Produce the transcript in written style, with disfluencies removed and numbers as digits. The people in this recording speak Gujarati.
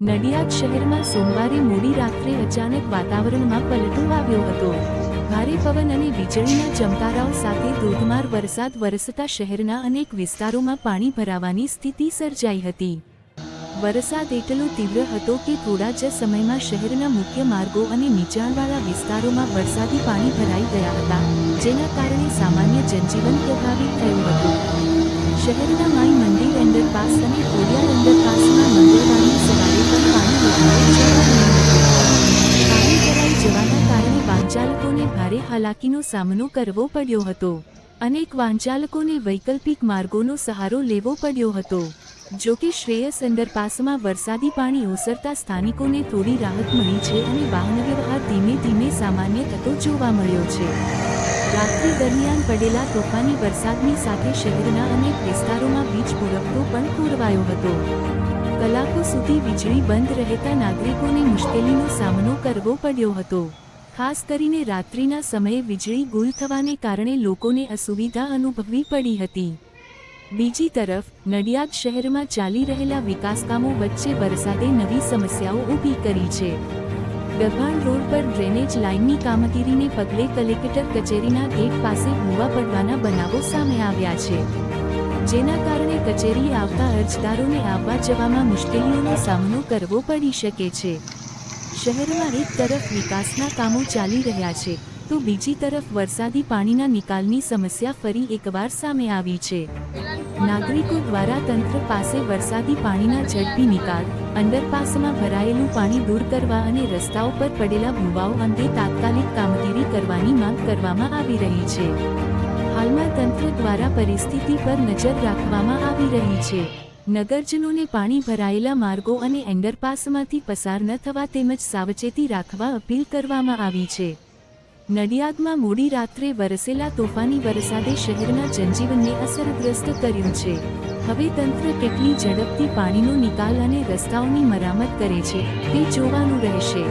નડિયાદ શહેરમાં સોમવારે મોડી રાત્રે અચાનક વાતાવરણમાં પલટો આવ્યો હતો। ભારે પવન અને વીજળીના ચમકારાઓ સાથે ધોધમાર વરસાદ વરસતા શહેરના અનેક વિસ્તારોમાં પાણી ભરાવાની સ્થિતિ સર્જાઈ હતી। વરસાદ એટલો તીવ્ર હતો કે થોડા જ સમયમાં શહેરના મુખ્ય માર્ગો અને નીચાણવાળા વિસ્તારોમાં વરસાદી પાણી ભરાઈ ગયા હતા, જેના કારણે સામાન્ય જનજીવન પ્રભાવિત થયું હતું। શહેરના માઈ મંદિર અંડરપાસ અને ખોડિયાર અંડરપાસમાં મંગળવારની સવારે પણ પાણી ભરાઈ જવાના કારણે વાહનચાલકોને ભારે હાલાકીનો સામનો કરવો પડ્યો હતો। અનેક વાહનચાલકોને વૈકલ્પિક માર્ગોનો સહારો લેવો પડ્યો હતો। જો કે શ્રેયસ અંડરપાસમાં વરસાદી પાણી ઓસરતા સ્થાનિકોને થોડી રાહત મળી છે અને વાહનવ્યવહાર ધીમે ધીમે સામાન્ય થતો જોવા મળ્યો છે। રાત્રિ દરમિયાન પડેલા તોફાની વરસાદની સાથે શહેરના અનેક વિસ્તારોમાં વીજ પુરવઠો પણ ખોરવાયો હતો। કલાકો સુધી વીજળી બંધ રહેતા નાગરિકોને મુશ્કેલીનો સામનો કરવો પડ્યો હતો। ખાસ કરીને રાત્રિના સમયે વીજળી ગુલ થવાને કારણે લોકોને અસુવિધા અનુભવવી પડી હતી। બીજી તરફ નડિયાદ શહેરમાં ચાલી રહેલા વિકાસકામો વચ્ચે વરસાદે નવી સમસ્યાઓ ઊભી કરી છે। ગભાણ રોડ પર ડ્રેનેજ લાઇનની કામગીરીને પગલે કલેક્ટર કચેરીના ગેટ પાસે ભૂવા પડવાના બનાવો સામે આવ્યા છે, જેના કારણે કચેરીએ આવતા અરજદારોને આવવા જવામાં મુશ્કેલીઓનો સામનો કરવો પડી શકે છે। શહેરમાં એક તરફ વિકાસના કામો ચાલી રહ્યા છે તો બીજી તરફ વરસાદી પાણીના નિકાલની સમસ્યા ફરી એકવાર સામે આવી છે। નાગરિકો દ્વારા તંત્ર પાસે વરસાદી પાણીના ઝડપી નિકાલ, અંડરપાસમાં ભરાયેલું પાણી દૂર કરવા અને રસ્તાઓ પર પડેલા ભૂવાઓ અંગે તાત્કાલિક કામગીરી કરવાની માંગ કરવામાં આવી રહી છે। હાલમાં તંત્ર દ્વારા પરિસ્થિતિ પર નજર રાખવામાં આવી રહી છે। નગરજનોને પાણી ભરાયેલા માર્ગો અને અંડરપાસમાંથી પસાર ન થવા તેમજ સાવચેતી રાખવા અપીલ કરવામાં આવી છે। નડિયાદમાં મોડી રાત્રે વરસેલા તોફાની વરસાદે શહેરના જનજીવનને અસરગ્રસ્ત કર્યું છે। હવે તંત્ર કેટલી ઝડપથી પાણીનો નિકાલ અને રસ્તાઓની મરામત કરે છે તે જોવાનું રહેશે।